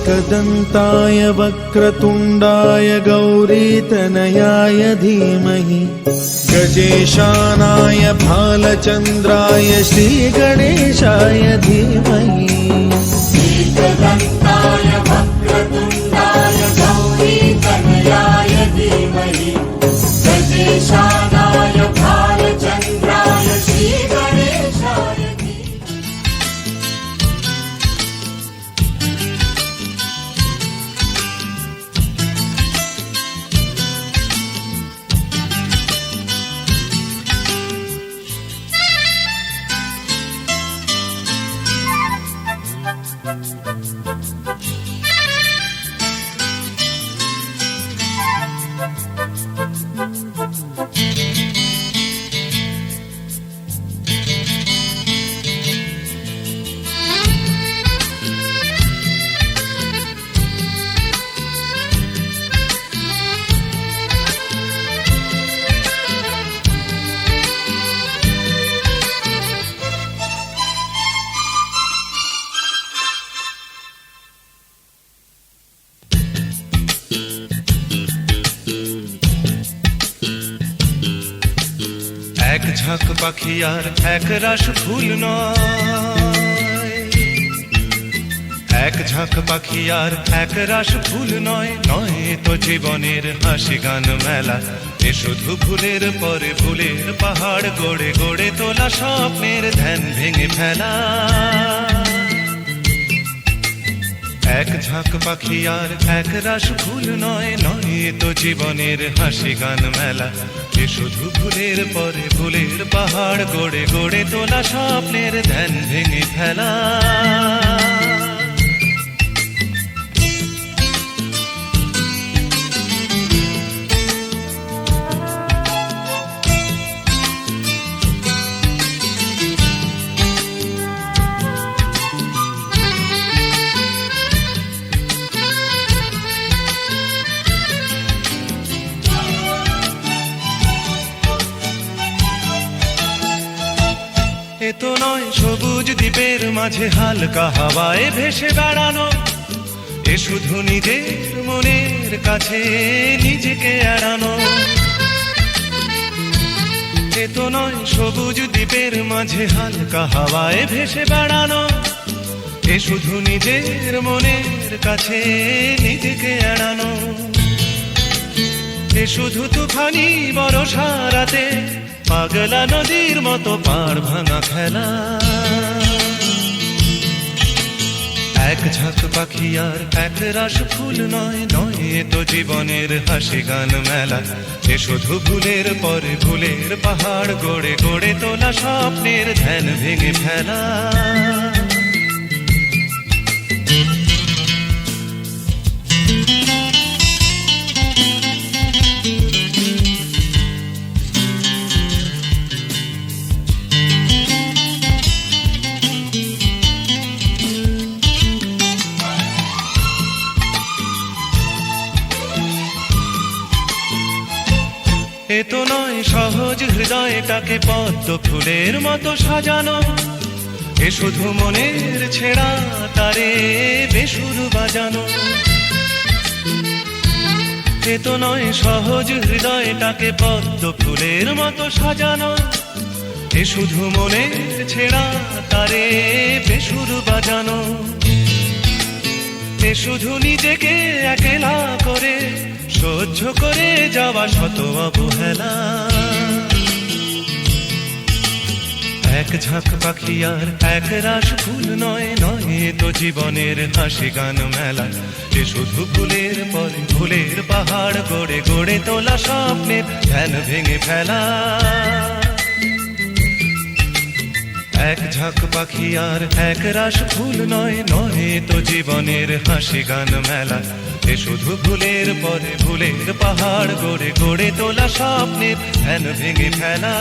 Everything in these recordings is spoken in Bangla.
एकदन्ताय वक्रतुण्डाय गौरीतनयाय धीमहि गजेशानाय भालचन्द्राय श्रीगणेशाय धीमहि एकदन्ताय वक्रतुण्डाय गौरीतनयाय धीमहि गजेशानाय भालचन्द्राय श्रीगणेशाय এক ঝাঁক পাখি আর এক রাশ ফুল নয়, এক ঝাঁক পাখি আর এক রাশ ফুল নয়, নয় তো জীবনের হাসি গান মেলা। এ শুধু ফুলের পরে ফুলের পাহাড় গড়ে গড়ে তোলা স্বপ্নের ধ্যান ভেঙে ফেলা। এক ঝাঁক পাখি আর এক রাশ ফুল নয়, নয় তো জীবনের হাসি গান মেলা। এ শুধু ফুলের পরে ফুলের পাহাড় গড়ে গড়ে তোলা স্বপ্নের ধ্যান ভেঙে ফেলা। এ তো নয় সবুজ দ্বীপের মাঝে হালকা হাওয়ায় ভেসে বেড়ানো, এ শুধু নিজের মনের কাছে নিজেকে এড়ানো। এ তো নয় সবুজ দ্বীপের মাঝে হালকা হাওয়ায় ভেসে বেড়ানো, এ শুধু নিজের মনের কাছে নিজেকে এড়ানো। এ শুধু তুফানি বর্ষা রাতে পাগলা নদীর মতো পার ভাঙা খেলা। এক ঝাঁক পাখি আর এক রাশ ফুল নয়, নয় তো জীবনের হাসি গান মেলা। এ শুধু ফুলের পরে ফুলের পাহাড় গড়ে গড়ে তোলা স্বপ্নের ধ্যান ভেঙে ফেলা। এ তো নয় সহজ হৃদয়টাকে পদ্ম ফুলের মতো সাজানো, এ শুধু মনের ছেঁড়া তারে বেসুর বাজানো। এ তো নয় সহজ হৃদয়টাকে পদ্ম ফুলের মতো সাজানো, এ শুধু মনের ছেঁড়া তারে বেসুর বাজানো। এ শুধু নিজেকে একলা করে সহ্য করে যাওয়া শত অবহেলা। এক ঝাঁক পাখি আর এক রাশ ফুল নয়, নয় তো জীবনের হাসি গান মেলা। এ শুধু ফুলের পরে ফুলের পাহাড় গড়ে গড়ে তোলা স্বপ্নের ধ্যান ভেঙে ফেলা। এক ঝাঁক পাখি আর এক রাশ ফুল নয়, নয় তো জীবনের হাসি গান মেলা। এ শুধু ফুলের পরে ফুলের পাহাড় গড়ে গড়ে তোলা স্বপ্নের ধ্যান ভেঙে ফেলা।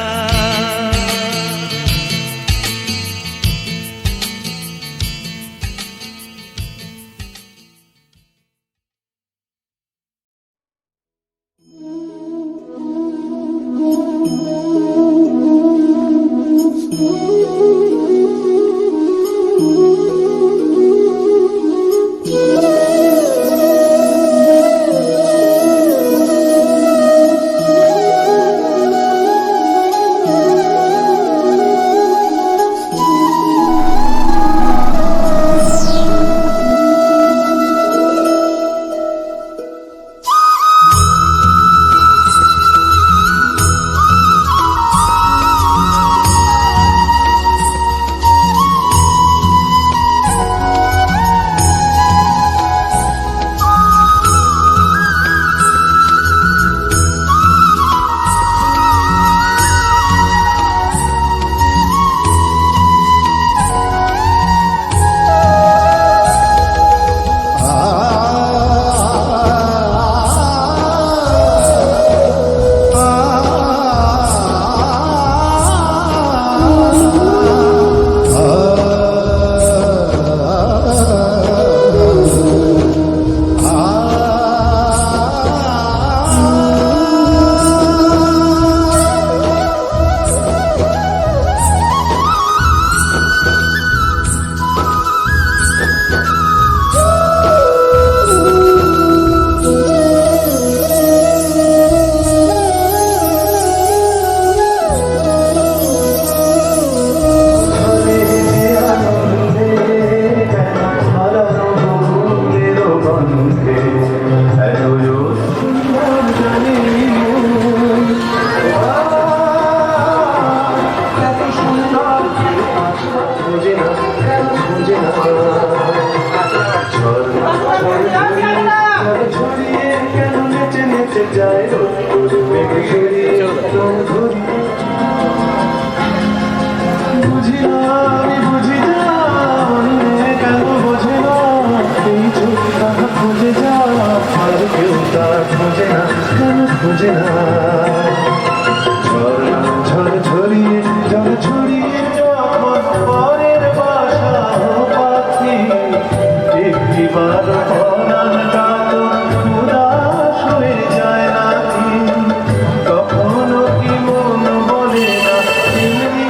ছড়িয়ে কেন নেচে নেচে যায় মেঘে সরিয়ে রং ধরিয়ে বুঝি না আমি বুঝি না মনে কেন বোঝে না এই চোখটা খুঁজে যা আর কেউ তা খোঁজে না কেন খোঁজে না ঝড় ছড়িয়ে যখন পরের বাসা পাখি একটিবার পরাণটা তো উদাস হয়ে যায় নাকি কখনো কি মন বলে না এমনি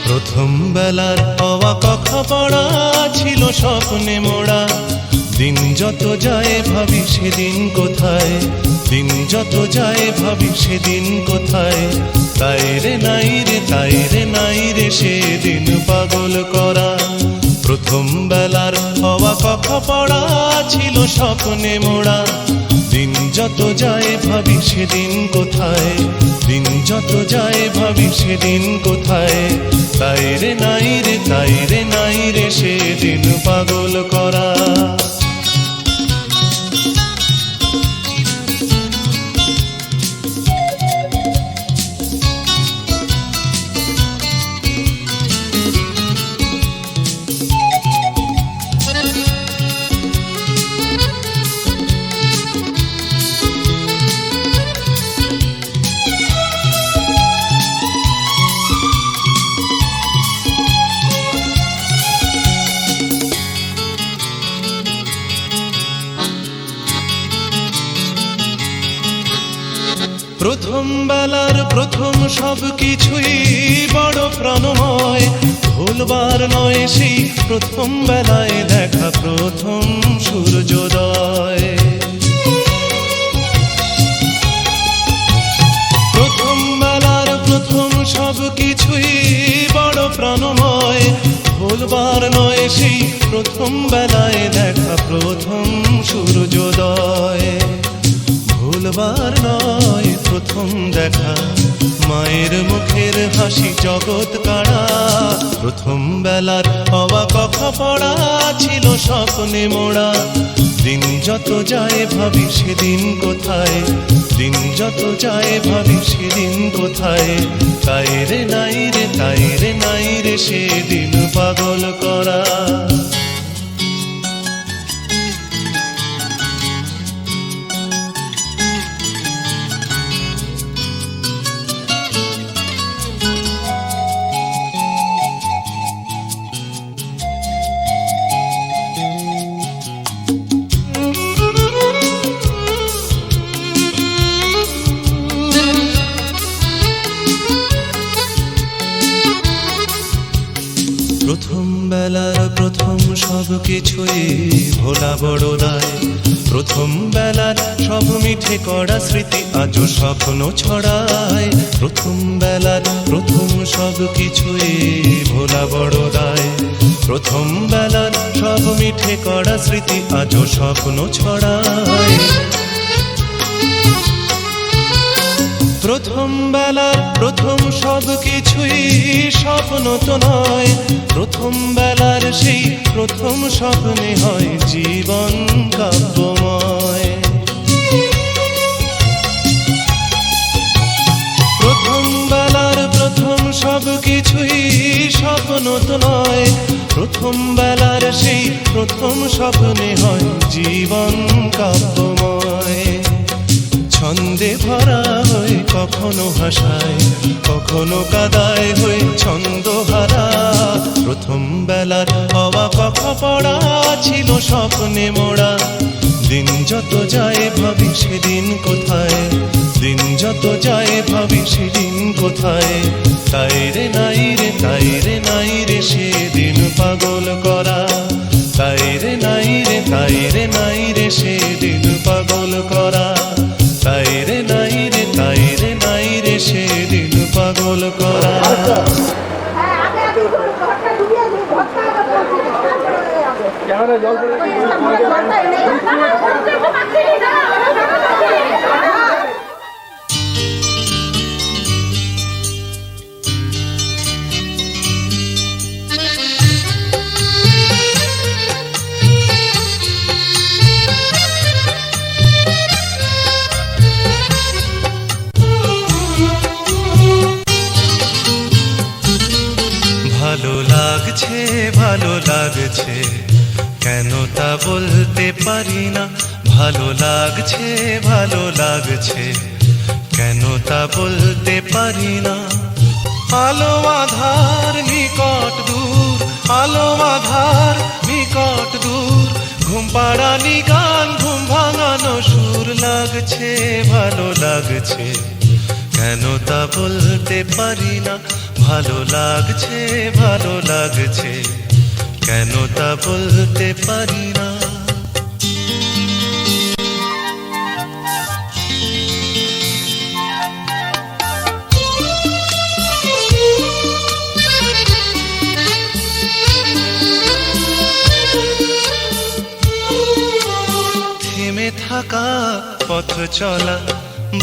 প্রথম বেলার হওয়া কথা পড়া ছিল স্বপ্নে মোড়া দিন যত যায় ভাবি সেদিন কোথায় দিন যত যায় ভাবি সেদিন কোথায় তাই রে নাই রে তাই রে নাই রে সেদিন পাগল করা প্রথম বেলার হওয়া কথা পড়া ছিল স্বপ্নে মোড়া দিন যত যায় ভাবি সেদিন কোথায় দিন যত যায় ভাবি সেদিন কোথায় তাই রে নাই রে তাই রে নাই রে সেদিন পাগল করা প্রথম বেলার প্রথম সব কিছুই বড় প্রাণময় ভুলবার নয় সেই প্রথম বেলায় দেখা প্রথম সূর্যোদয় প্রথম বেলার প্রথম সব কিছুই বড় প্রাণময় ভুলবার নয় সেই প্রথম বেলায় দেখা প্রথম সূর্যোদয় ভুলবার নয় প্রথম দেখা মায়ের মুখের হাসি জগৎ কাড়া প্রথম বেলার হওয়া কথা পড়া ছিল স্বপ্নে মোড়া দিন যত যায় ভাবি সেদিন কোথায় দিন যত যায় ভাবি সেদিন কোথায় তাই রে নাই রে তাই রে নাই রে সেদিন পাগল করা প্রথম বেলার প্রথম সব কিছুই ভোলা বড় দায় প্রথম বেলার সব মিঠে করা স্মৃতি আজও স্বপ্ন ছড়ায় প্রথম বেলার প্রথম সব কিছুই ভোলা বড় দায় প্রথম বেলার সব মিঠে করা স্মৃতি আজও স্বপ্ন ছড়ায় প্রথম বেলার প্রথম সব কিছুই স্বপ্ন তো নয় প্রথম বেলার সেই প্রথম স্বপ্নে হয় জীবন কাব্যময় প্রথম বেলার প্রথম সব কিছুই স্বপ্ন তো নয়, প্রথম বেলার সেই প্রথম স্বপ্নে হয় জীবন কাব্যময়। ছন্দে ভরা হয়ে কখনো হাসায়, কখনো কাদায় হয়ে ছন্দহারা। প্রথম বেলার হওয়া কথা পড়া ছিল স্বপ্নে মোড়া। দিন যত যায় ভাবি সেদিন কোথায়, দিন যত যায় ভাবি সেদিন কোথায়। তাই রে নাই রে, তাই রে নাই রে সেদিন পাগল করা। তাই রে নাই রে, তাই রে নাই রে সেদিন পাগল করা। তাই রে নাই রে, তাই রে নাই রে সেদিন পাগল করা। ভালো লাগছে, ভালো লাগছে, কেন তা বলতে পারি না। ভালো লাগছে, ভালো লাগছে, কেন তা বলতে পারি না। আলো আধার নিকট দূর, আলো আধার নিকট দূর, ঘুম পাড়ানি গান, ঘুম ভাঙানো সুর। লাগছে, ভালো লাগছে, কেন তা বলতে পারি না। ভালো লাগছে, ভালো লাগছে, কেন তা বলতে পারি না। থেমে থাকা পথ চলা,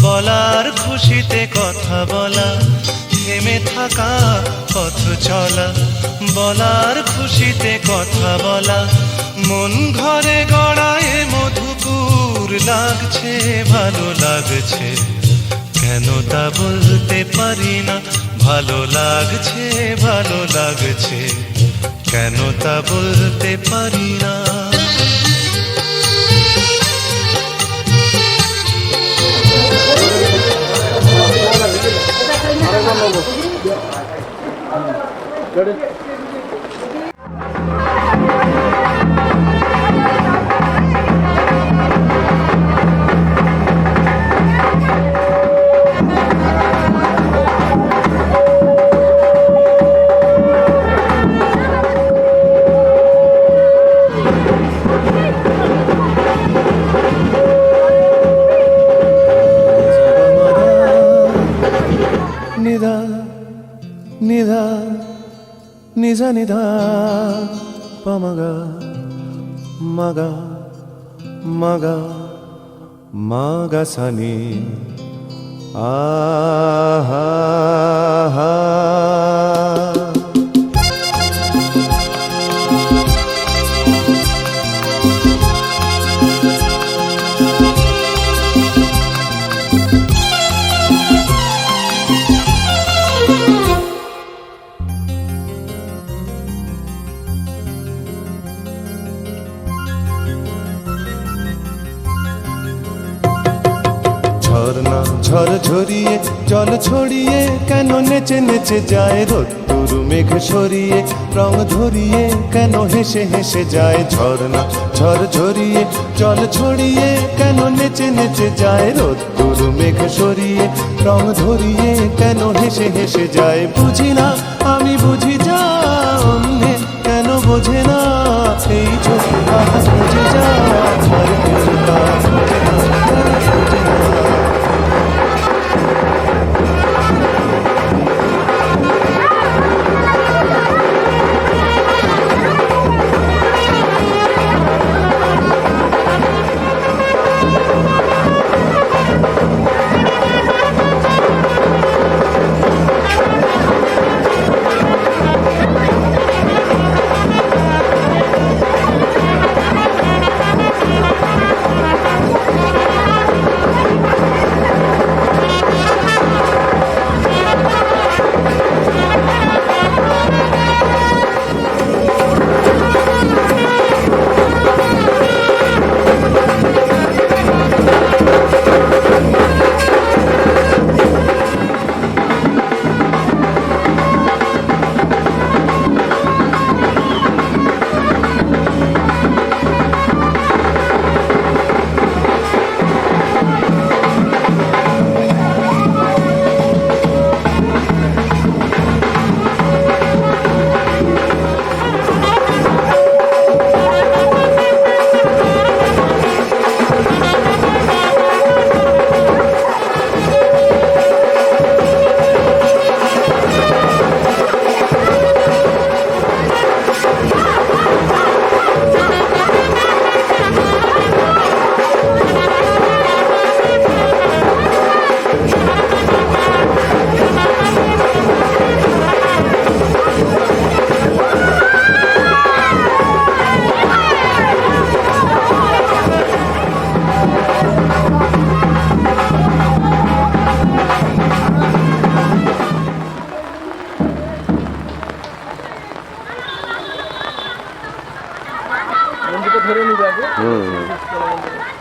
বলার খুশিতে কথা বলা। থেমে থাকা পথ চলা, বলার খুশিতে কথা বলা। মন ঘরে গড়ায় মধুপুর। লাগছে, ভালো লাগছে, কেন তা বলতে পারি না। ভালো লাগছে, ভালো লাগছে, কেন তা বলতে পারি না। నిదా నిదా నిజ నిదా పమగ మగ మగ మగ సని ఆహా ঝর্ণা ঝড় ঝরিয়ে জল ছড়িয়ে কেন নেচে নেচে যায় রোদ্দুর মেঘ সরিয়ে রং ধরিয়ে কেন হেসে হেসে যায়। ঝর্ণা ঝড় ঝরিয়ে জল ছড়িয়ে কেন নেচে নেচে যায় রোদ্দুর মেঘ সরিয়ে রং ধরিয়ে কেন হেসে হেসে যায়। বুঝি না আমি বুঝি যা অন্যে কেন বোঝে না এই চোখ বুঝে যা আর কেউ তা বোঝে না, বোঝে না। করে নিবে আগে হুম।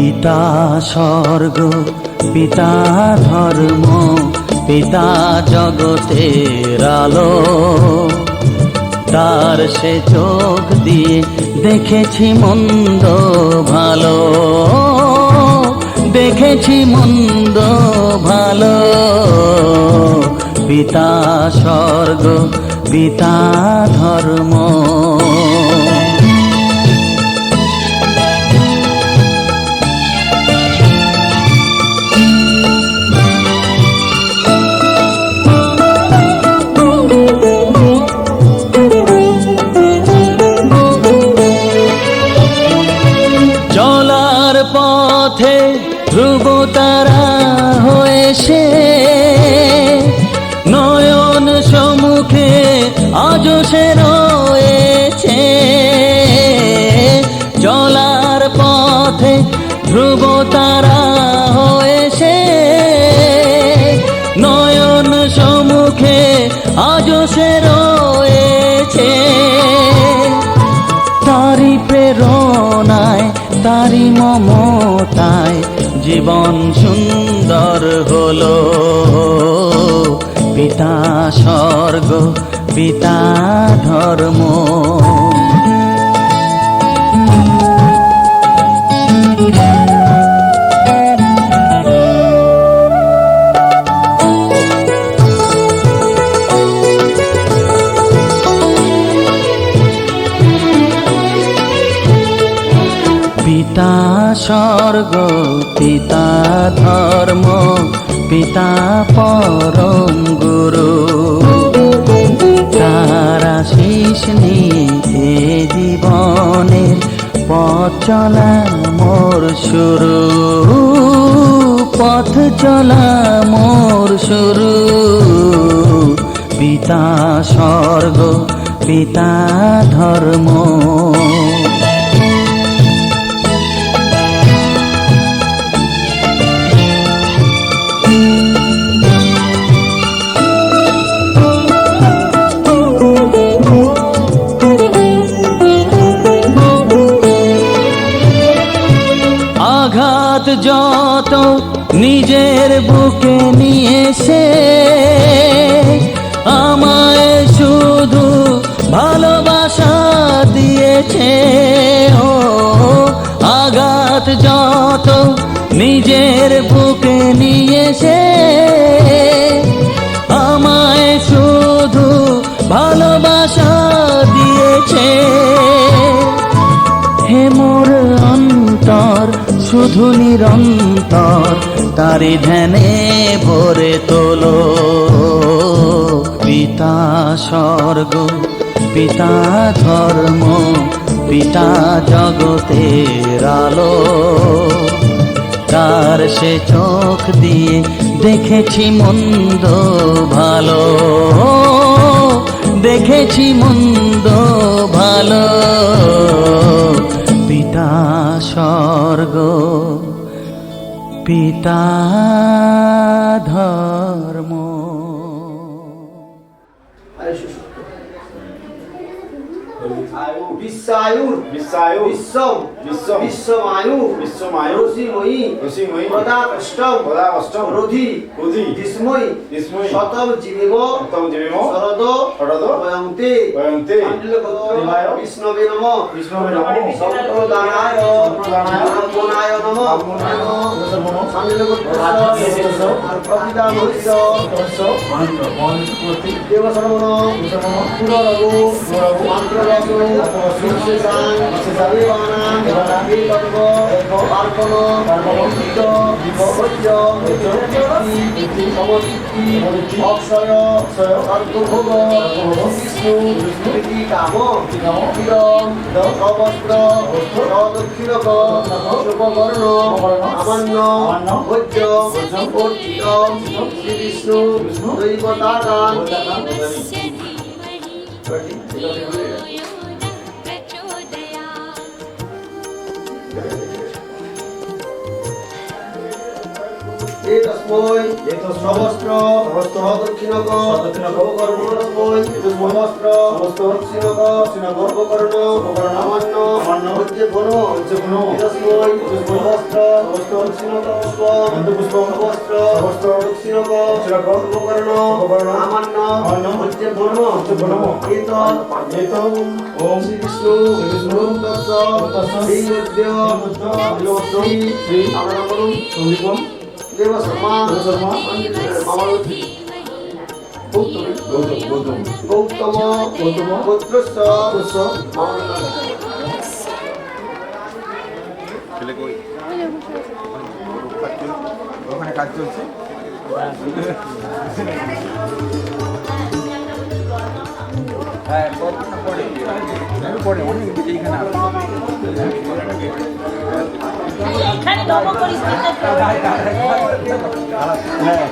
পিতা স্বর্গ, পিতা ধর্ম, পিতা জগতের আলো। তার সে চোখ দিয়ে দেখেছি মন্দ ভালো, দেখেছি মন্দ ভালো। পিতা স্বর্গ, পিতা ধর্ম। চলার পথে ধ্রুব তারা হয়েছে, নয়ন সম্মুখে আজ সে রয়েছে। চলার পথে ধ্রুব তারা হয়েছে, নয়ন সম্মুখে আজ সে রয়েছে। তারি প্রেরণায়, তারি মমতায় জীবন সুন্দর হলো। পিতা স্বর্গ, পিতা ধর্ম। পিতা স্বর্গ, পিতা ধর্ম, পিতা পরম গুরু। তার আশিস নিয়ে জীবনের পথ চলা মোর শুরু, পথ চলা মোর শুরু। পিতা স্বর্গ, পিতা ধর্ম। আঘাত যত নিজের বুকে নিয়েছে, আমায় শুধু ভালোবাসা দিয়েছে। ও আঘাত যত নিজের বুকে নিয়েছে, আমায় শুধু ভালোবাসা দিয়েছে। হে মোর অন্তর শুধু নিরন্তর তারি ধ্যানে ভরে তোলো। পিতা স্বর্গ, পিতা ধর্ম, পিতা জগতের আলো। তার সে চোখ দিয়ে দেখেছি মন্দ ভালো, দেখেছি মন্দ ভালো। পিতা স্বর্গ, পিতা ধর্ম। বিশ্বায়ুর বিশ্বায়ু বিশ্বম বিশ্বম বিশ্বমায়ু বিশ্বমায়ু রসিময়ী রসিময়ী প্রদাকষ্টম প্রদাকষ্টম রোধি রোধি ধীষ্ময়ী ধীষ্ময়ী শতম জীবেম শতম জীবেম শরদ শরদ বয়ন্তে বয়ন্তে আঞ্জলিকোত্তরায় বিষ্ণবে নমঃ বিষ্ণবে নমঃ সম্প্রদানায় সম্প্রদানায় ব্রহ্মণায় নমঃ আঞ্জলিকোত্তরায় প্রপিতামহস্য দেবশরবণ পুররঘু মন্ত্ররঘু বিশেষাং দেবানাং দেবর্গ পার্বণ দীপ ভোজ্য সমতিথি অক্ষয় সর্বভোগ বিষ্ণু প্রীতি কাম ক্ষীরম সবস্ত্র সদক্ষিণক শুভবর্ণ আমান্য ভোজ্য অর্চিত শ্রী বিষ্ণু দৈবতাগান এতস্মৈ সমস্ত দক্ষিণক অবকর্ণস্মৈ সমস্ত দক্ষিণক অবকর্ণ আমান্য হচ্ছে গুণ এতস্মৈ সমস্ত দক্ষিণক পুষ্পম সমস্ত দক্ষিণক অবকর্ণ আমান্য হচ্ছে গুণ এতৎ ওম শ্রী বিষ্ণু শ্রী শ্রী আমরা বলুন সন্দীপম দেব শর্মা অমরতি গৌতম পুত্রস্য ওখানে কাজ চলছে হ্যাঁ পরে অনেক এইখানে এখানে নব করিস হ্যাঁ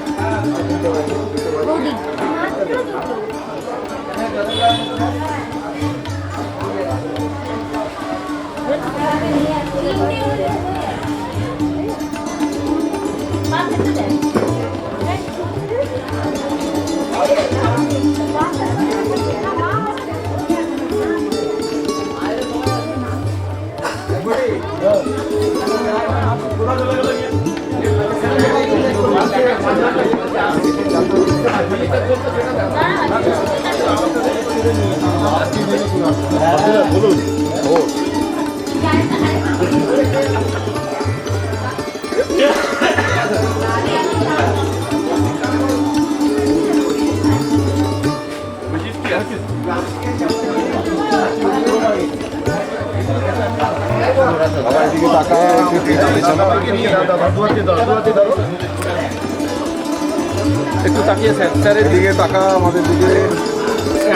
একটু তাকিয়ে স্যারের দিকে তাকা আমাদের দিকে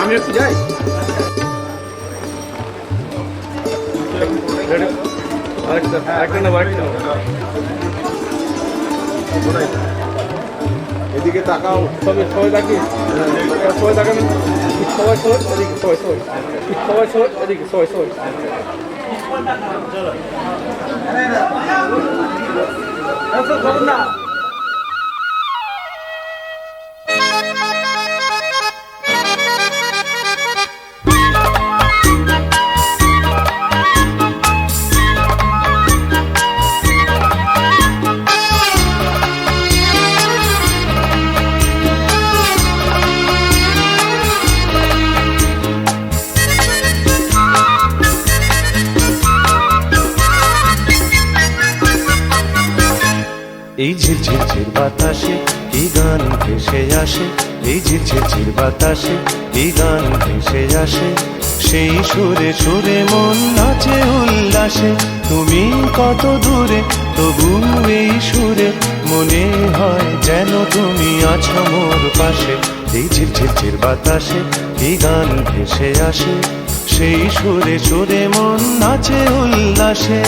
আমি একটু যাই এদিকে তাকাও সবাই তাকি সবাই তাকাবেন সবাই এদিকে সবাই এদিকে সবাই না এই ঝিরঝির বাতাসে কি গান ভেসে আসে, এই ঝিরঝির বাতাসে কি গান ভেসে আসে, সেই সুরে সুরে মন নাচে উল্লাসে। তুমি কত দূরে তবু এই সুরে মনে হয় যেন তুমি আছো মোর পাশে। এই ঝিরঝির বাতাসে কি গান ভেসে আসে, সেই সুরে সুরে মন নাচে উল্লাসে।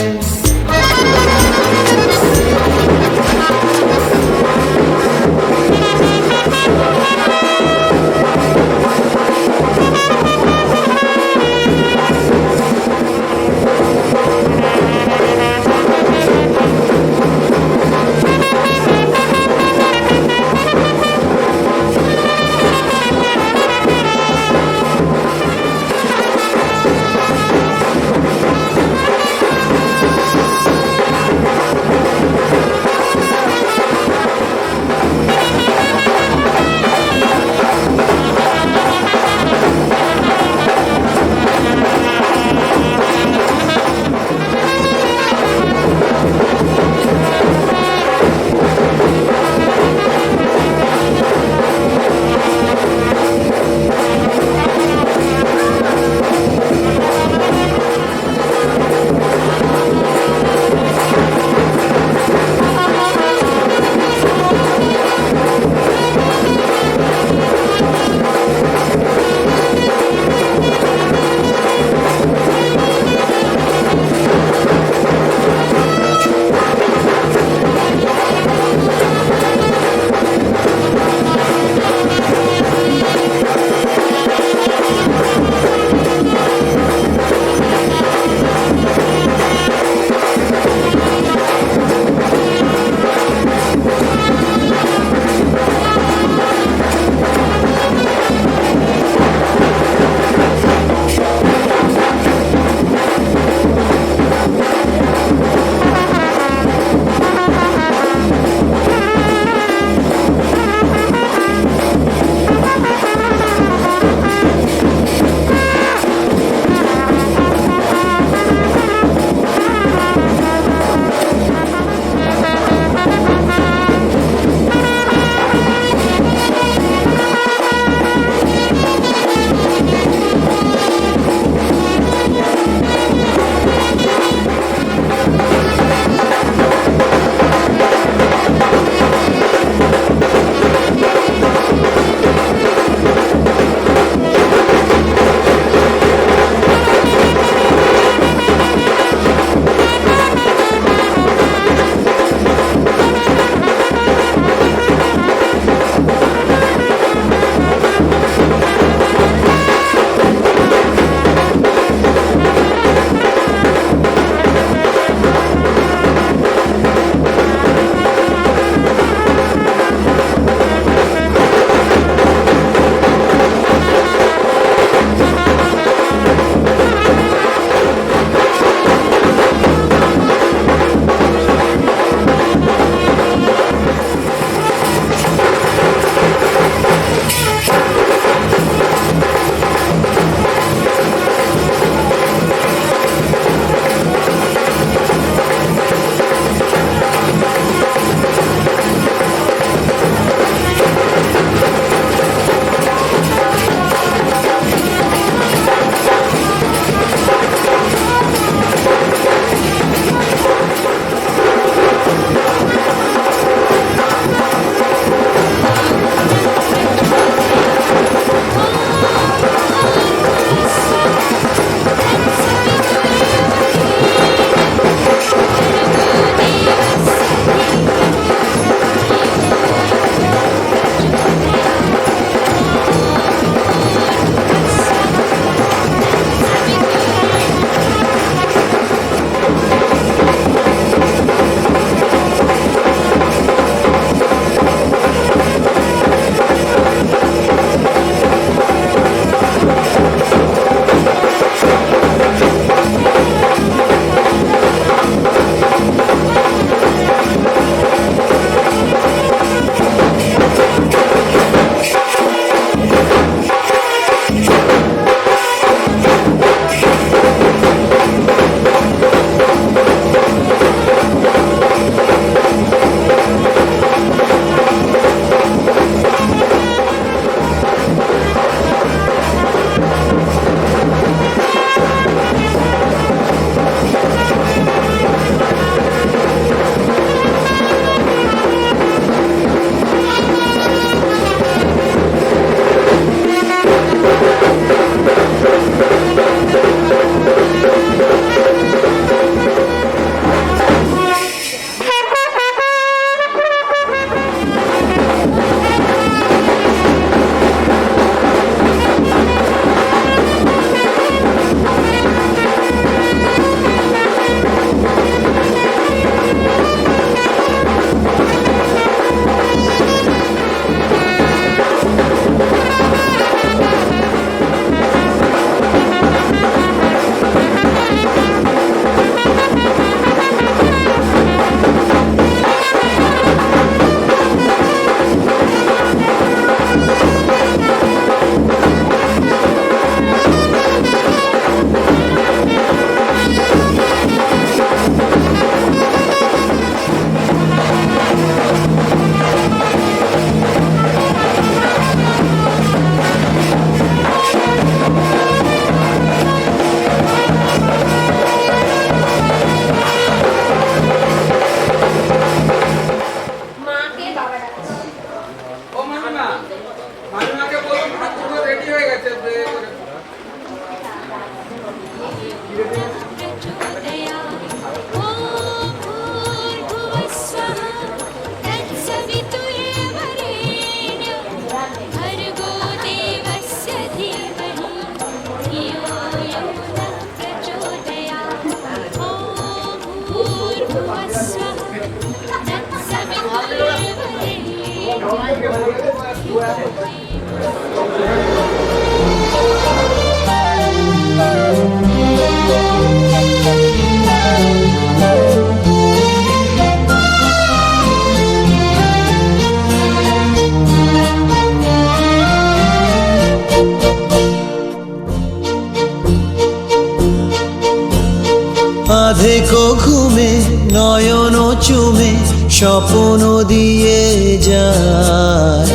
আধেকো ঘুমে নয়ন চুমে স্বপ্ন দিয়ে যায়,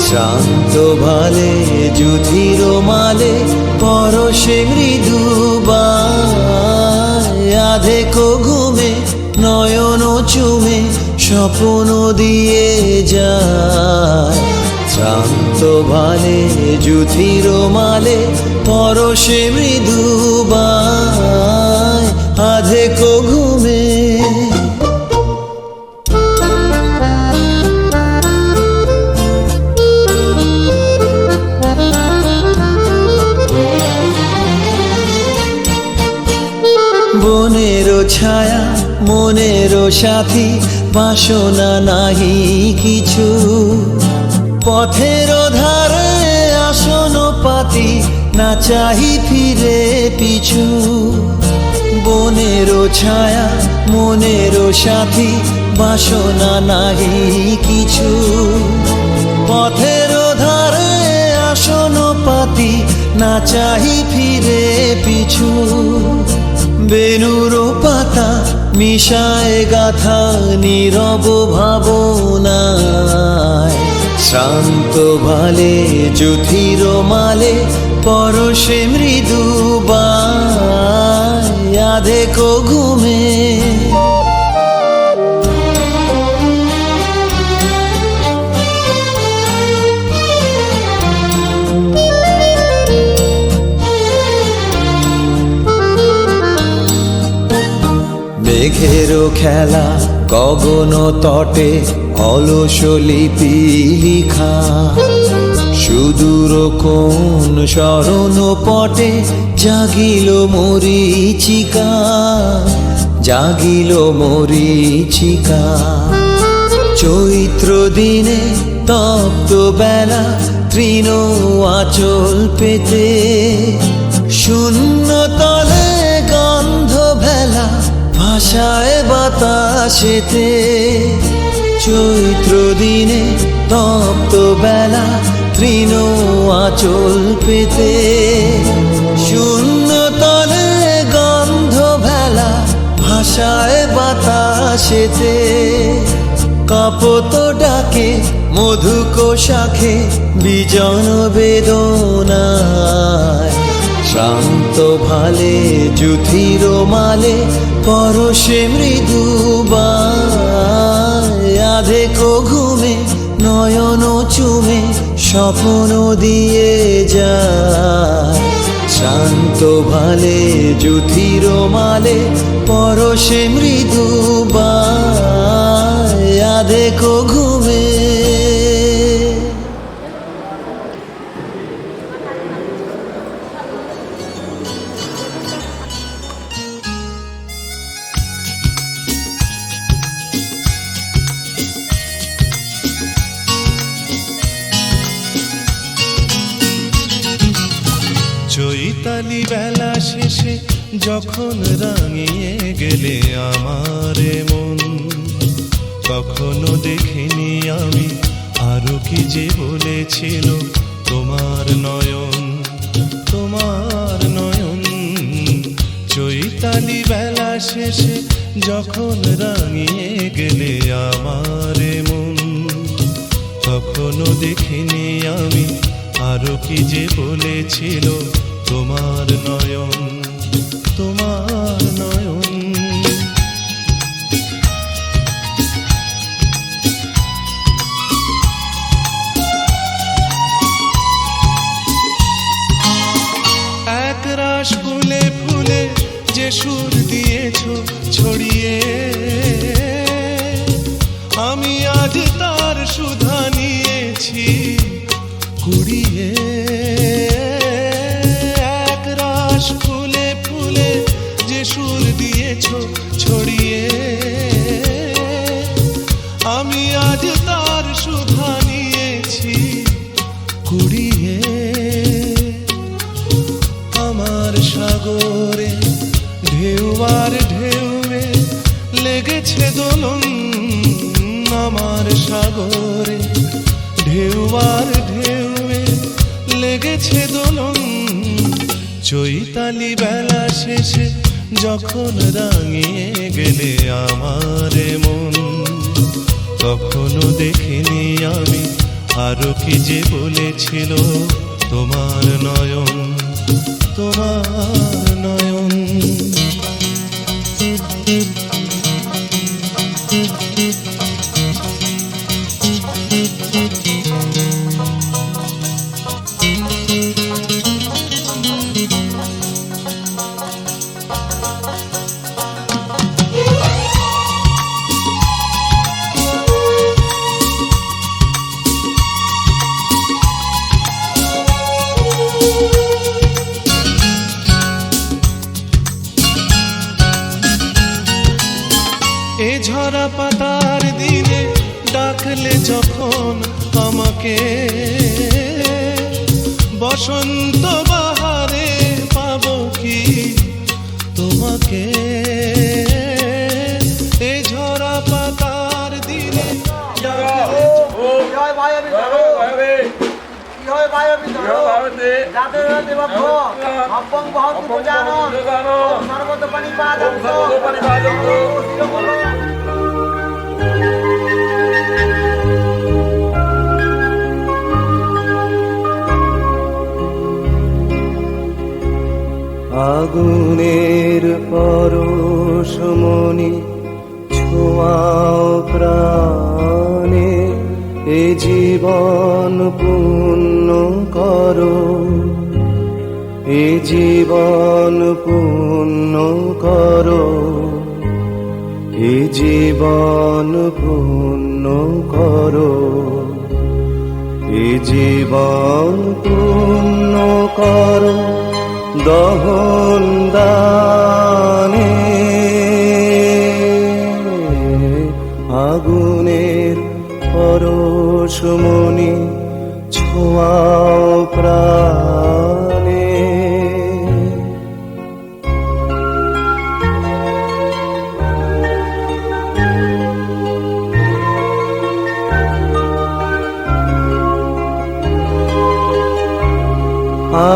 শান্ত ভালে যুধির মালে পরশে মৃদুবায়। আধেকো ঘুমে নয়ন চুমে স্বপ্ন দিয়ে যায়, শান্ত ভালে যুধির মালে পরশে মৃদুবায়। আধেকো ঘুমে বনেরও ছায়া মনেরও সাথী, বাসনা নাহি কিছু, পথের ধারে আসন পাতি, না চাহি ফিরে পিছু। বনেরও ছায়া মনেরও সাথী, বাসনা নাহি কিছু, পথের ধারে আসন পাতি, না চাহি ফিরে পিছু। বেনুর পাতা মিশায় গাথা নীরব ভাবনায়, শান্ত ভালে যুধির মালে পরশে মৃদুবায়। আধেকো ঘুমে মেঘেরও খেলা গগন তটে, অলস লিপি লিখা, সুদূর কোন শরণ পটে জাগিল মরীচিকা, জাগিল মরীচিকা। চৈত্র দিনে তপ্ত বেলা তৃণ আঁচল পেতে, শূন্য তলে গন্ধ ভেলা ভাষায় বাতাসেতে। চৈত্র দিনে তপ্ত বেলা তৃণ আঁচল পেতে, শূন্য তলে গন্ধ ভেলা ভাষায় বাতাসেতে। কাপত ডাকে মধুক শাখে বিজন বেদনায়, শান্ত ভালে যুধির মালে পরশে মৃদুবায়। আধেকো ঘুমে নয়ন চুমে স্বপ্ন দিয়ে যায়, শান্ত ভালে যুধির মালে পরশে মৃদুবায়। আধেকো ঘুমে চৈতালি বেলা শেষে যখন রাঙিয়ে গেলে আমার মন, কখনো দেখিনি আমি আরো কি যে বলেছিল তোমার নয়ন, তোমার নয়ন। চৈতালি বেলা শেষে যখন রাঙিয়ে গেলে আমার মন, কখনো দেখিনি আমি আরো কি যে বলেছিল তোমার নয়ন, তোমার নয়ন। একরাশ ফুলে ফুলে যে সুর দিয়েছ ছড়িয়ে, আমি আজ তার সুধা নিয়েছি কুড়িয়ে। একরাশ ফুলে ফুলে যে সুর দিয়েছ ছড়িয়ে, আর ঢেউয়ে লেগেছে দোলন আমার সাগরে, ঢেউ আর ঢেউয়ে লেগেছে দোলন। চৈতালি বেলা শেষে যখন রাঙিয়ে গেলে আমার মন, কখনো দেখিনি আমি আরো কি যে বলেছিল তোমার নয়ন, তোমার নয়ন। এ ঝরা পাতার দিনে ডাকলে যখন আমাকে, বসন্ত বাহারে পাবো কি তোমাকে। এ ঝরা পাতার দিনে ডাকলে জয় মায়াবী ধরো, জয় মায়াবী ধরো, যাতে দেবভ্য অপং বহতু প্রজানন, সর্বতোপনি পাদন্ত। আগুনের পরশমণি ছোঁয়াও প্রাণে, এ জীবন পূর্ণ করো, এ জীবন পূর্ণ করো, এ জীবন পূর্ণ করো, এ জীবন পূর্ণ করো দহন দানে। আগুনের পরশমণি ছোঁয়াও প্রাণে।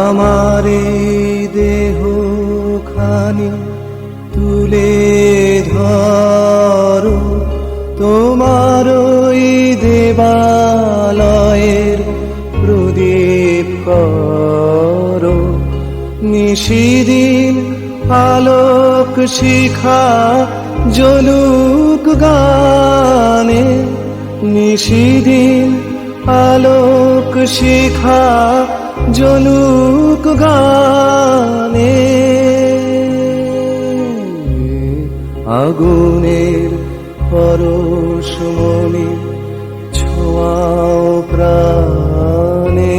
আমার দেহ খানি তুলে ধরো, তোমার ওই দেবালয়ের প্রদীপ করো। নিশিদিন আলোক শিখা জ্বলুক গানে, নিশিদিন আলোক শিখা জ্বলুক গানে। আগুনের পরশমণি ছোঁয়াও প্রাণে।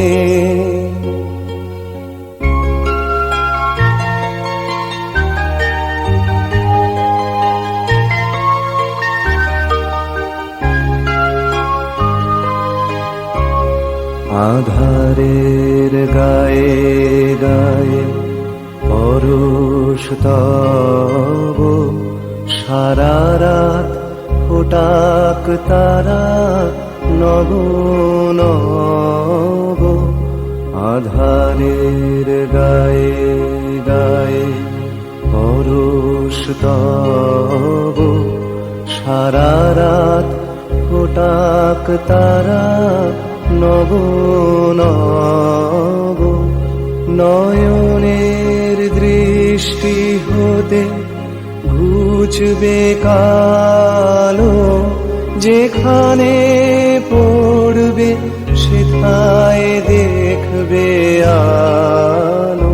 আধারের গায়ে গায়ে পরশ তব, সারা রাত ফোটাক তারা নব নব। আধারের গায়ে গায়ে পরশ তব, সারা রাত ফোটাক তারা নব নব। নয়নের দৃষ্টি হতে ঘুচবে কালো, যেখানে পড়বে সেথায় দেখবে আলো।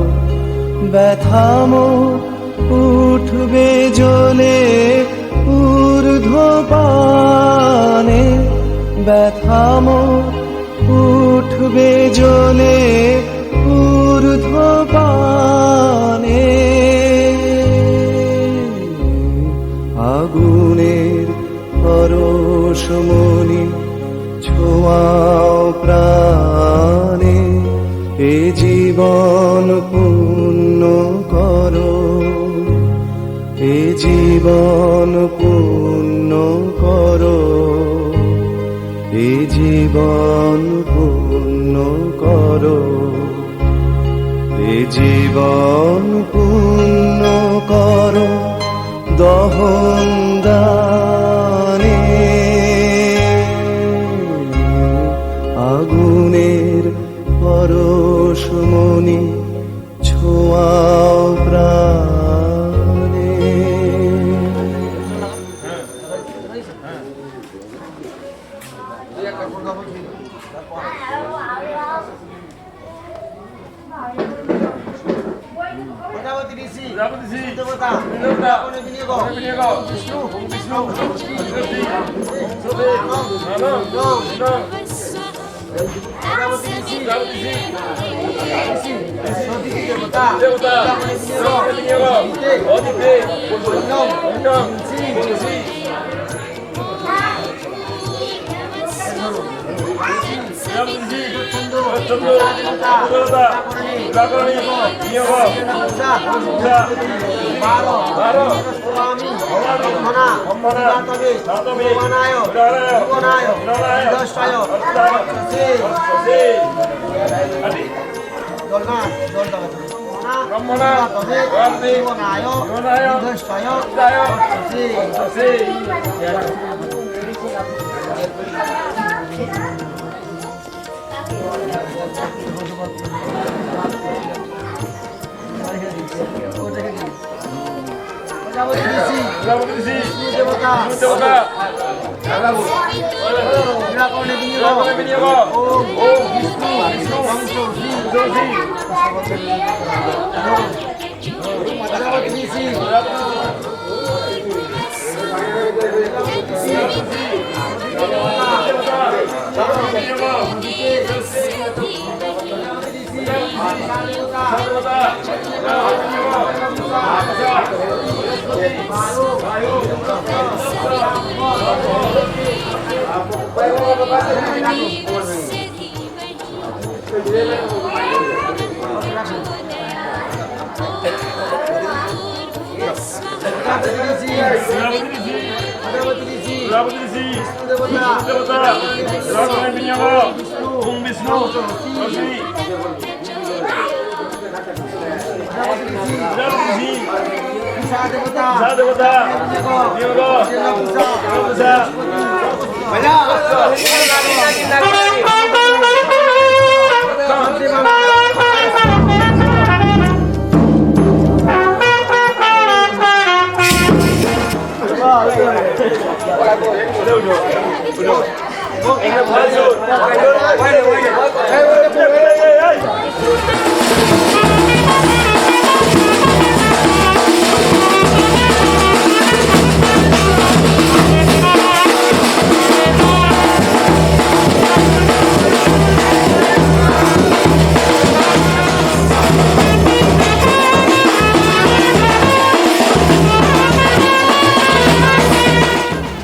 ব্যথামো উঠবে জ্বলে ঊর্ধ্বপানে, ব্যথামো উঠবে জ্বলে ঊর্ধ্বপানে। আগুনের পরশমণি ছোঁয়াও প্রাণে, এ জীবন পূর্ণ করো, এ জীবন পূর্ণ করো, এ জীবন পূর্ণ করো, এ জীবন পূর্ণ করো দহন দানে। আগুনের পরশমণি ছোঁয়াও প্রাণে। প্রজাপতি ঋষি প্রজাপতি ঋষি, দেবতা দেবতা, কোনে বিনিয়োগ বিনিয়োগ, বিষ্ণু বিষ্ণু, সরস্বতী, সরস্বতী, মানব, মানব, প্রজাপতি ঋষি প্রজাপতি ঋষি, সতী দেবতা দেবতা, কোনে বিনিয়োগ, অদিতে, অন্নম, অন্নম, তুলসী, তুলসী, প্রজাপতি ঋষি, চন্দ্র, চন্দ্র, দেবতা, ব্যাকরণী, বিনিয়োগ, পূজা, পূজা, বারো, বারো, স্বামী, ভবানী, ব্রহ্মণা, ব্রহ্মণা, তবে, তবে, ভুবনায়, ভুবনায়, ভুবনায়, ভুবনায়, দশায়, অর্থাৎ, শশী, আদি, দলনা, দলটা, ব্রহ্মণা, তবে, ভবানী, ভুবনায়, ভুবনায়, দশায়, অর্থাৎ, শশী, শশী, প্রজাপতি ঋষি, প্রজাপতি ঋষি, বিষ্ণু দেবতা, দেবতা, নিরাকরণে বিনিয়োগ, ব্যাকরণী, বিনিয়োগ, ওম, ওম, বিষ্ণু, বিষ্ণু, ধ্বংস, শ্রী, তুলসী, প্রজাপতি ঋষি, প্রজাপতি ঋষি, প্রজাপতি ঋষি, দেবতা, দেবতা, ব্যাকরণী, বিনিয়োগ, ওম বিষ্ণু, শশী, প্রজাপতি ঋষি, ঈশা দেবতা, ঈশা দেবতা, বিনিয়োগ, পূজা,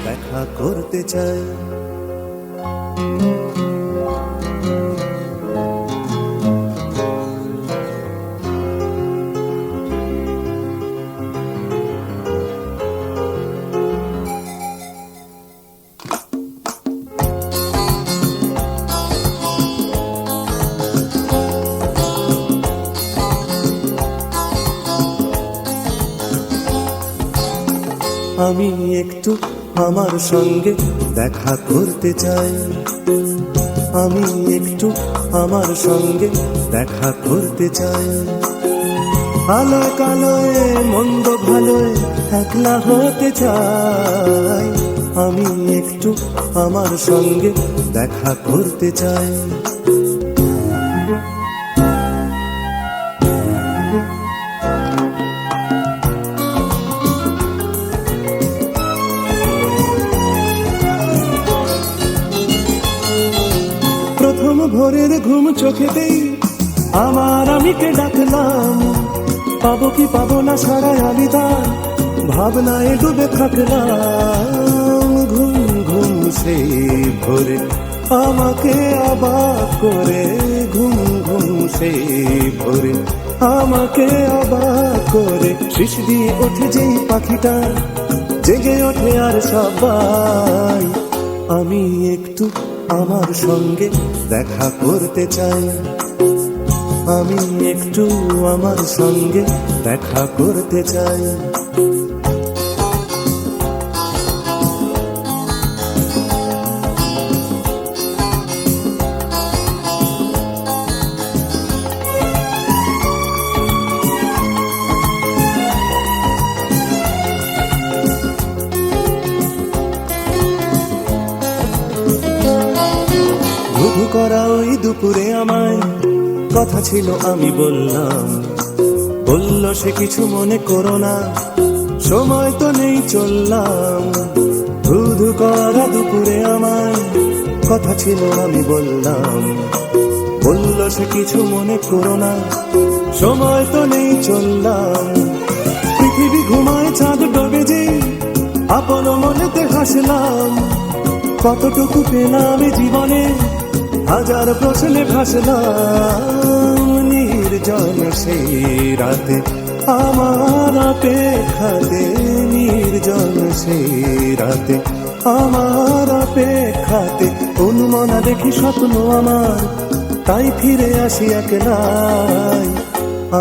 দেখা করতে চাই, আমি একটু আমার সঙ্গে দেখা করতে চাই, আমি একটু আমার সঙ্গে দেখা করতে চাই। আলোয় কালোয় মন্দ ভালোয় একলা হতে চাই, আমি একটু আমার সঙ্গে দেখা করতে চাই। প্রথম ভোরের ঘুম চোখেতেই আমার আমিকে ডাকলাম, পাবো কি পাবো না সারায় আলিদার ভাবনায় ডুবে থাকলাম। ঘুম ঘুম সেই ভোরে আমাকে অবাক করে, ঘুম ঘুম সেই ভোরে আমাকে অবাক করে শীষ দিয়ে ওঠে যেই পাখিটা, জেগে ওঠে আর সবাই। আমি একটু আমার সঙ্গে দেখা করতে চাই, আমি একটু আমার সঙ্গে দেখা করতে চাই। ধুধু করা ওই দুপুরে আমায় কথা ছিল আমি বললাম, বলল সে কিছু মনে করো না, সময় তো নেই চললাম। ধুধু করা দুপুরে আমায় কথা ছিল আমি বললাম, বলল সে কিছু মনে করো না, সময় তো নেই চললাম। পৃথিবী ঘুমায় চাঁদ ডোবে যে আপন মনেতে হাসলাম, কতটুকু পেলাম জীবনে হাজার প্রশ্নে ভাসলাম। নির্জন সেই রাতে আমার অপেক্ষাতে, নির্জন সেই রাতে আমার অপেক্ষাতে, অনুমনা দেখি স্বপ্ন আমার, তাই ফিরে আসি একলাই।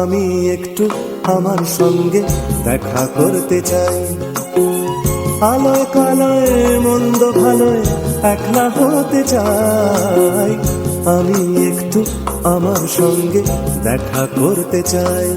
আমি একটু আমার সঙ্গে দেখা করতে চাই, আলোয় কালোয় মন্দ ভালোয় একলা হতে চাই। আমি একটু আমার সঙ্গে দেখা করতে চাই।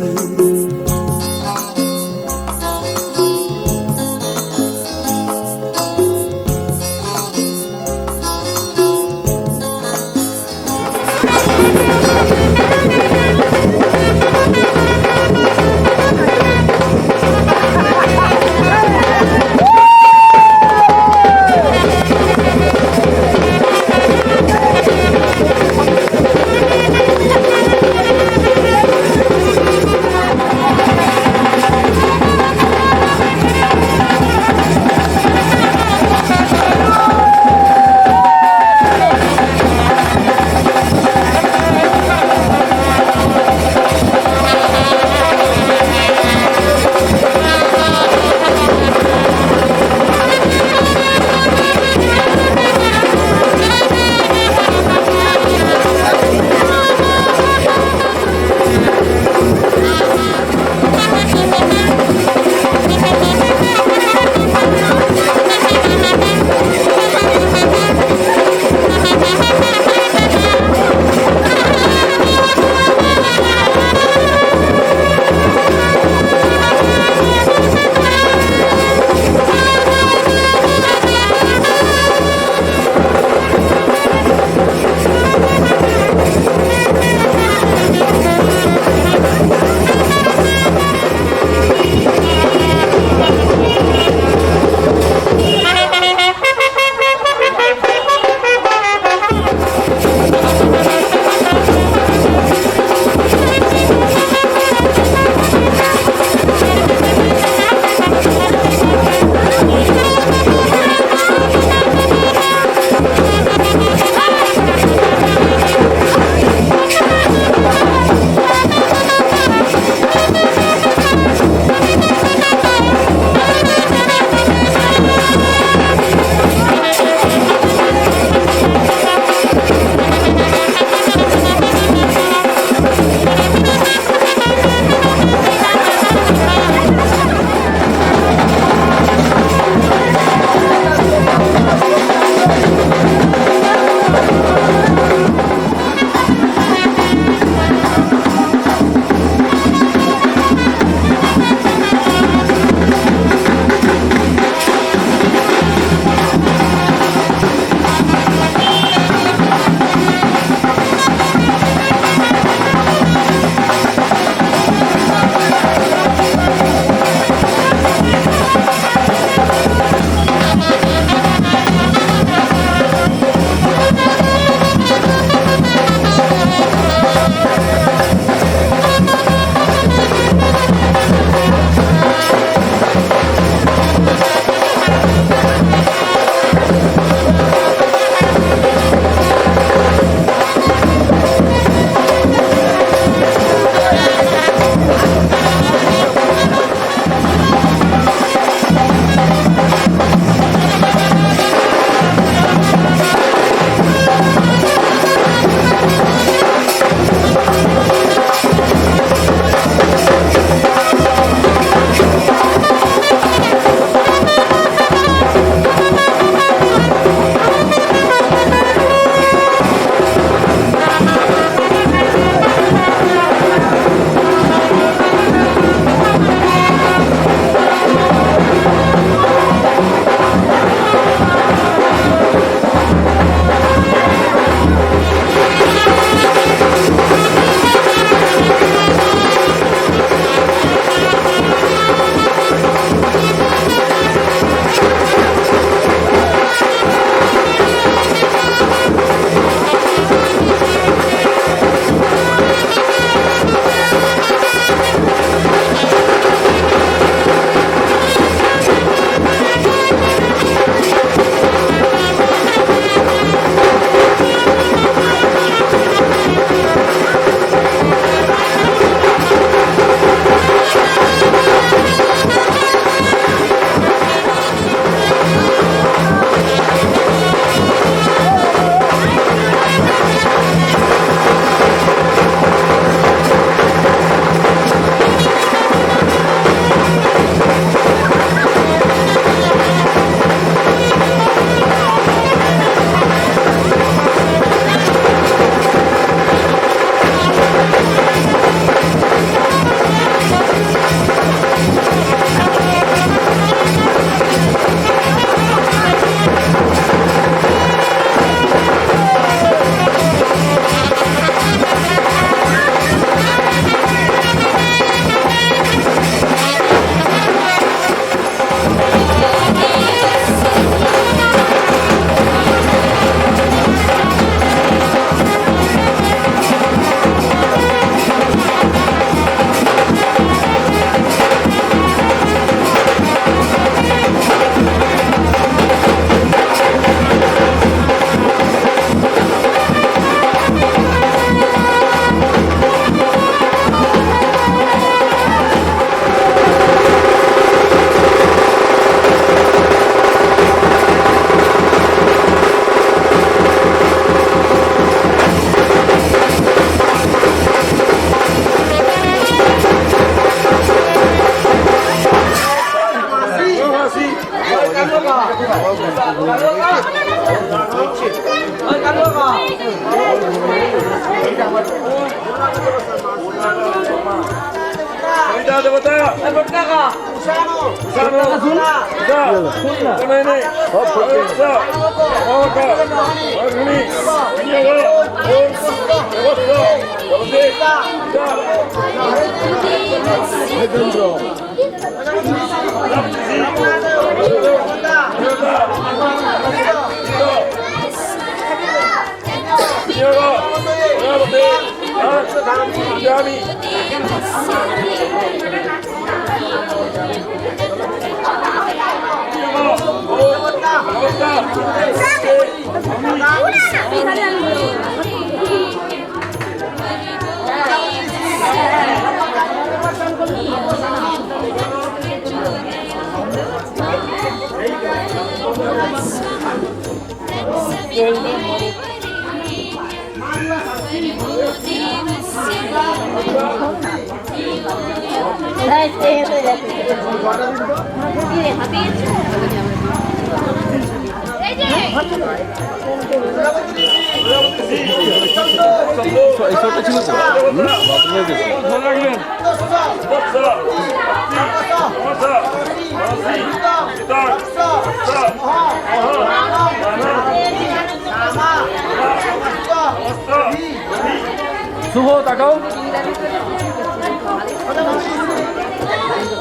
শুভ তাকাও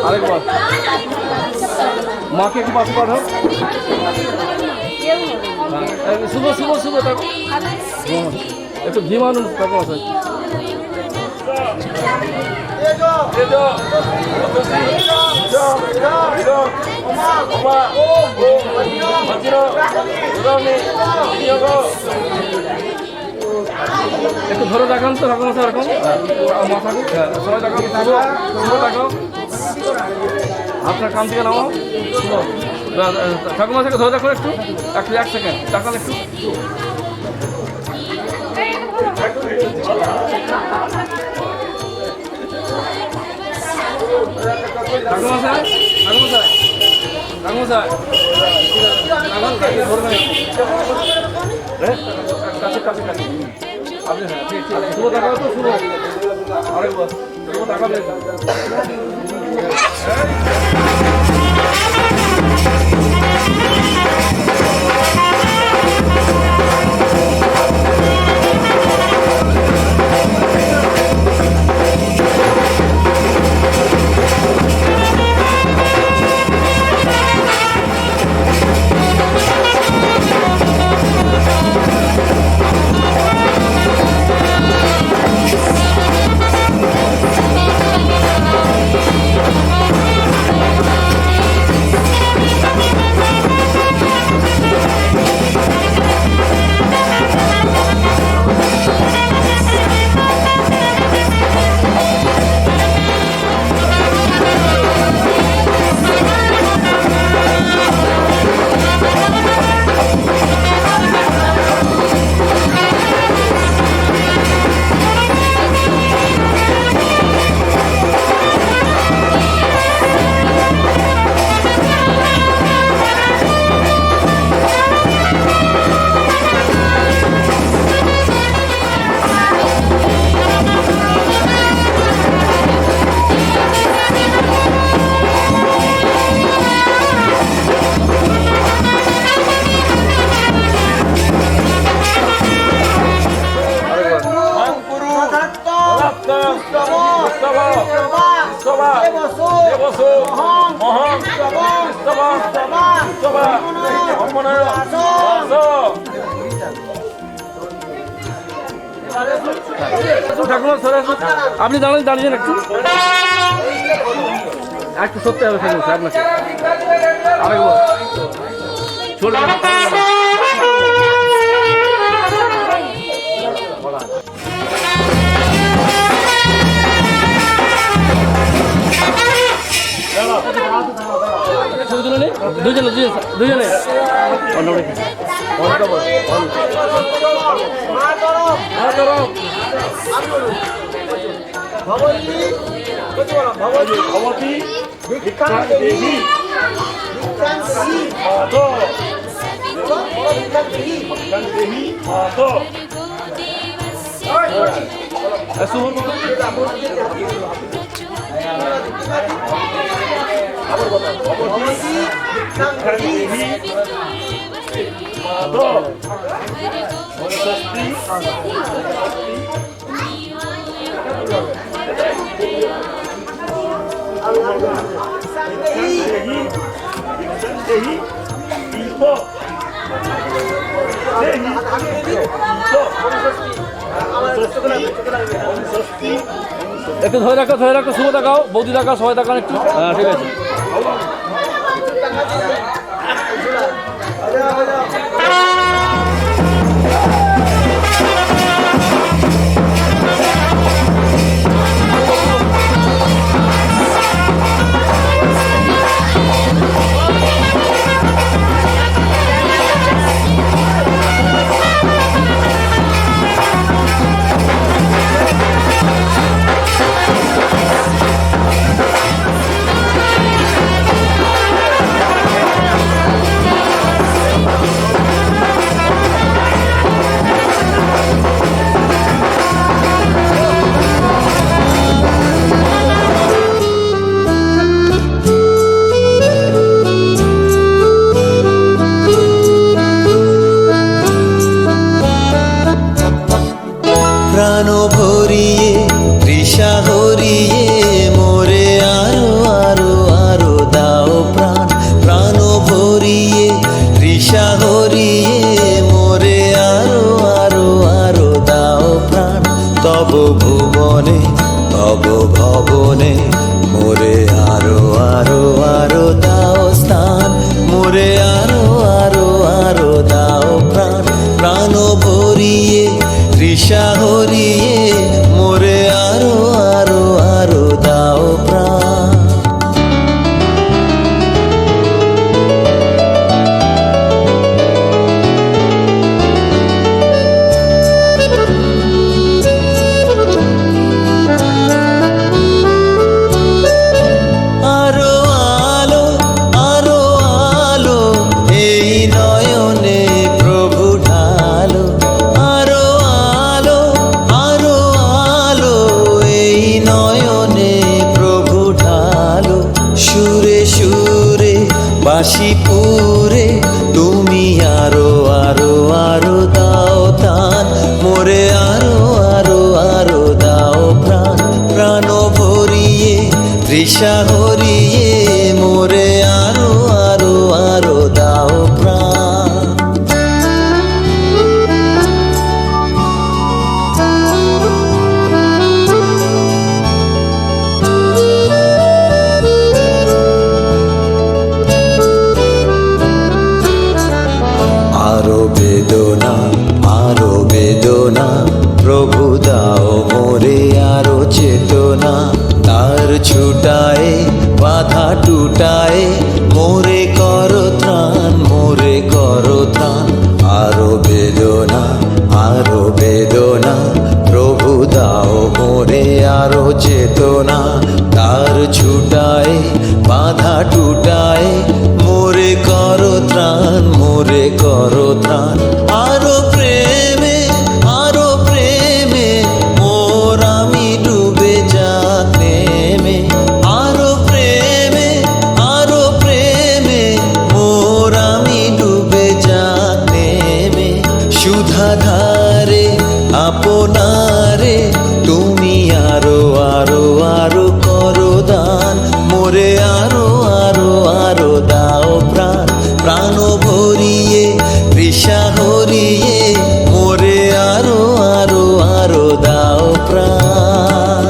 আরেকবার মাকে একটু পাশে পাঠাও শুভ শুভ শুভ তাকো একটু ঘি মানুষ তাকো আছে একটু ধরে দেখান তো ঠাকুর মশাই এরকম মাথাকে সবাই দেখাও শুভ দেখাও আপনার কাম থেকে নামাও শুভ ঠাকুর মশাইকে ধরে দেখো একটু এক সেকেন্ড দেখান একটু ঠাকুর মশাই ঠাকুর মশাই ঠাকুর মশাই ধরে নেই কাছে কাছে কাছে আপনি হ্যাঁ ঠিক ঠিক শুভ দেখাও তো শুভ আরেকবার শুভ দেখাবে আপনি জানেন দাঁড়িয়ে একটু একটু সত্যি হবে আপনাকে আরেকবার চলে দুজনে দুজনে দুজনে ভগবতী একটু ধরে রাখো শুভ দেখাও, বৌদি দেখাও, সবাই দেখান একটু। হ্যাঁ, ঠিক আছে। প্রাণ ভরিয়ে তৃষা হরিয়ে মোরে আরো আরো আরো দাও প্রাণ। প্রাণ ভরিয়ে তৃষা হরিয়ে মোরে আরো আরো আরো দাও প্রাণ। তব ভুবনে তব ভবনে মোরে আরো আরো আরো দাও স্থান। মোরে আরো আরো আরো দাও প্রাণ। প্রাণ ভরিয়ে তৃষা হরিয়ে মোরে আরো আরো আরো দাও প্রাণ। আরো আলো আরো আলো এই নয়নে প্রভু ঢালো। আরো আলো আরো আলো এই নয়নে প্রভু ঢালো। সুরে সুরে বাঁশি পুরে তুমি আরো আরো আরো দাও দান। মোরে আরো আরো আরো দাও প্রাণ। প্রাণ ভরিয়ে তৃষা হরিয়ে মোরে আরো আরো আরো দাও প্রাণ। আরো বেদনা প্রভু দাও মোরে আরো চেতনা। তার ছুটায় বাধা টুটায় মোরে করো ত্রাণ মোরে করো ত্রাণ। আরো বেদনা প্রভু দাও মোরে আরো চেতনা। তার ছুটায় বাধা টুটায় মোরে করো ত্রাণ মোরে করো ত্রাণ। আরো প্রেমে মোর আমি ডুবে যাক নেমে। আরো প্রেমে মোর আমি ডুবে যাক নেমে। সুধাধারে আপনারে তুমি আরো আরো আরো করো দান। মোরে আরো আরো আরো দাও প্রাণ। প্রাণ ভরিয়ে তৃষা হরিয়ে মোরে আরো আরো আরো দাও প্রাণ।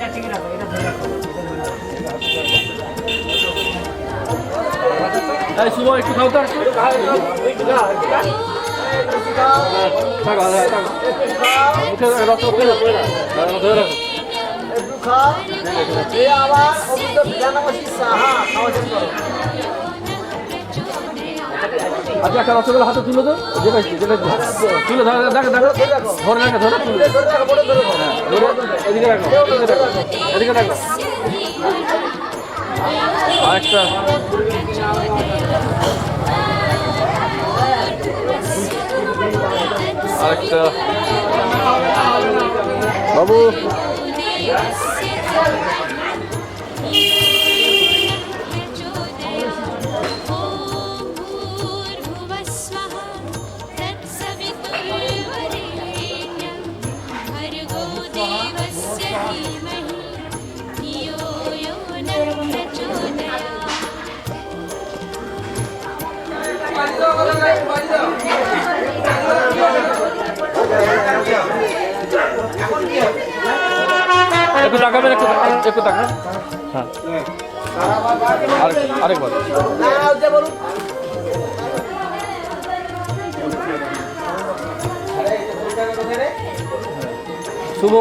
এই শুভ একটু খাও তো থাকো মুখে রক্ত ধরে রাখো একটু খাও এই আবার অমৃত বিধানাবাসী সাহা খাওয়া শুরু করো আচ্ছা একটা রসগোল্লা হাতে তুলে তো যেটা তুলে ধরে দেখো ধরে রাখো ধরে তুলে এদিকে রাখো এদিকে রাখো আরেকটা বাবু একটু তাকাবেন একটু তাকান হ্যাঁ আরেকবার শুভ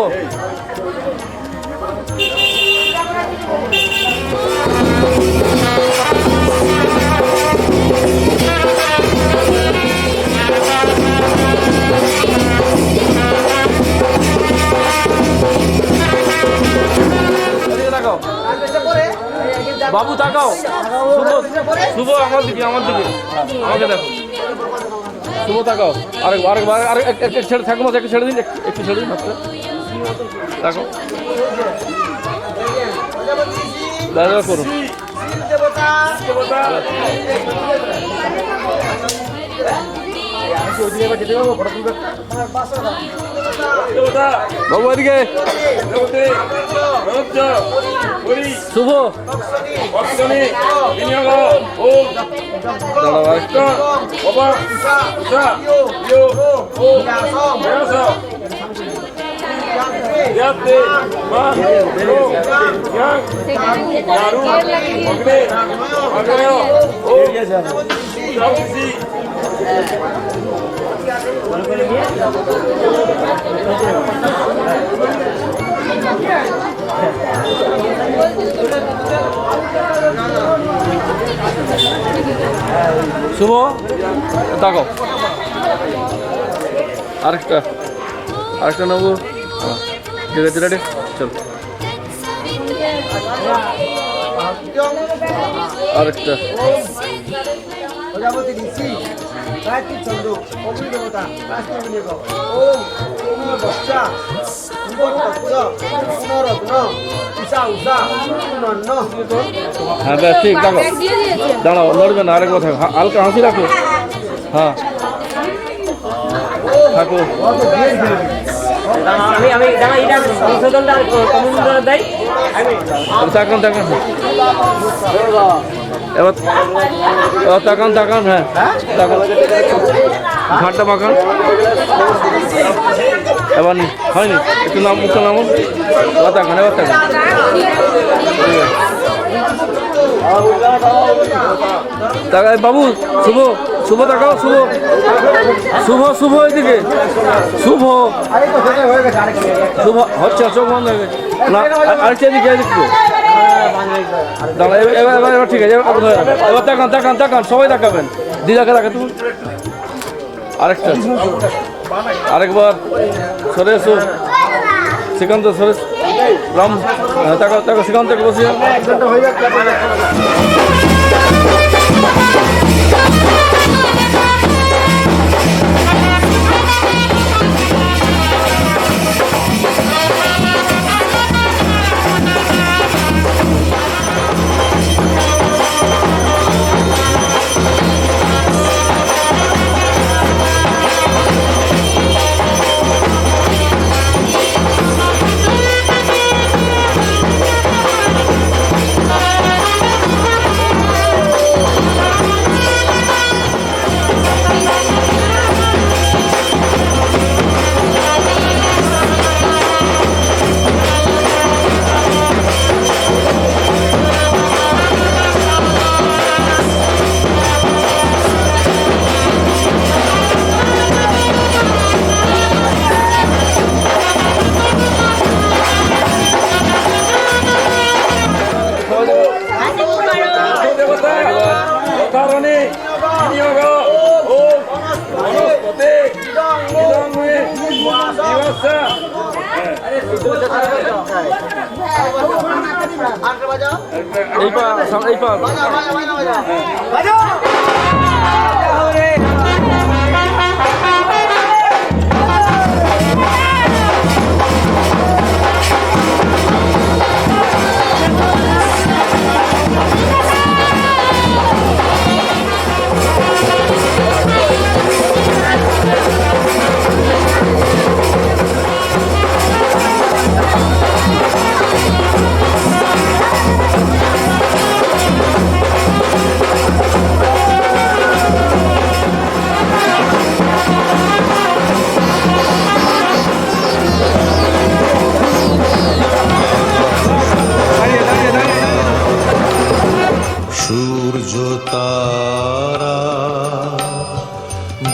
বাবু তাকাও শুভ আমার দিকে আমাকে দেখো শুভ তাকাও আরেক ছেড়ে থাকো একটু ছেড়ে দিন একটু ছেড়ে দিন হাতটা দেখো দাদা করুন বাবু এদিকে শুভ শুভ তাকো আরেকটা নেবো ঠিক আছে রেডি চল আরেকটা প্রজাপতি ঋষি গায়ত্রী চন্দ্র অগ্নি দেবতা রাষ্ট্র ওম বর্ষা পুনরগ্ন উষা হ্যাঁ ব্যাস ঠিক দেখো দাঁড়াও লড়বে না আরেক কথা হালকা হাসি রাখো হ্যাঁ থাকো তাকান এবার তাকান হ্যাঁ তাকান ঘাটটা পাকান এবার হয়নি একটু মুখটা নামুন এবার তাকান তাকাই বাবু শুভ তাকাও শুভ এদিকে শুভ হচ্ছে চোখ বন্ধ হয়ে গেছে না আরেকটা এদিকে দাঁড়া এবার ঠিক আছে এবার তাকান সবাই তাকাবেন দিদাকে রাখা তুমি আরেকবার সরে এসো শ্রীকান্ত সরে রাম তাকাও শ্রীকান্তকে বসিয়ে আরেকটা বাজাও। এই পা এই পা বাজাও, বাজাও, বাজাও, বাজাও। বাজাও। সূর্য তারা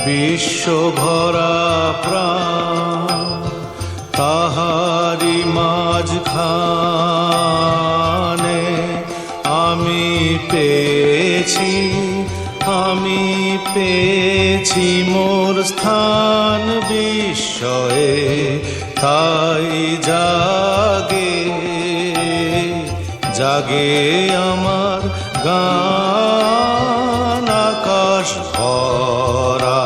বিশ্ব ভরা প্রাণ তাহারি মাঝখানে আমি পেয়েছি মোর স্থান বিস্ময়ে তাই জাগে আমার গান আকাশ ভরা।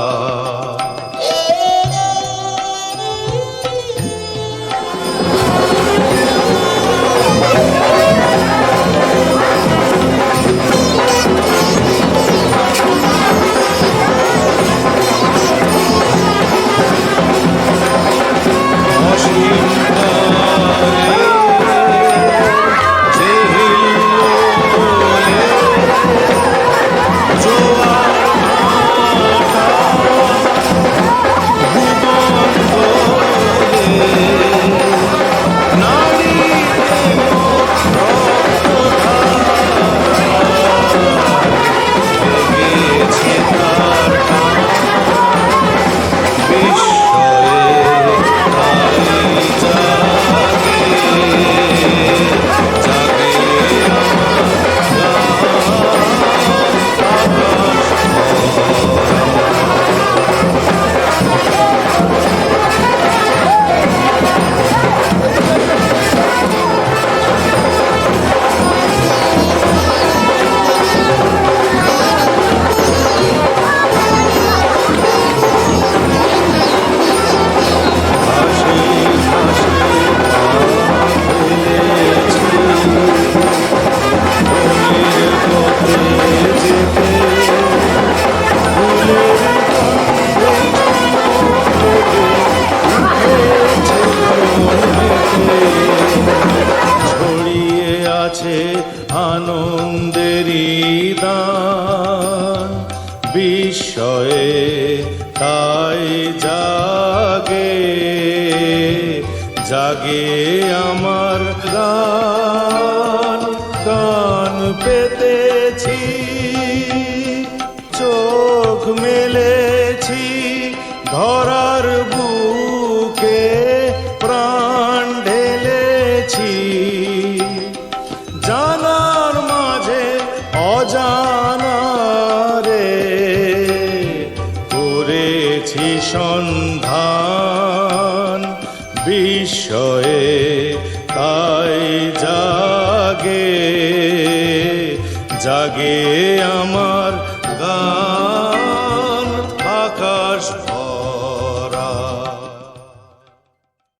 আনন্দেরই দান বিস্ময়ে তাই জাগে আমার গান পেতেছি চোখ মেলেছি ধরার বুকে প্রাণ ঢেলেছি জানার মাঝে অজানারে করেছি সন্ধান বিস্ময়ে তাই জাগে আমার গান।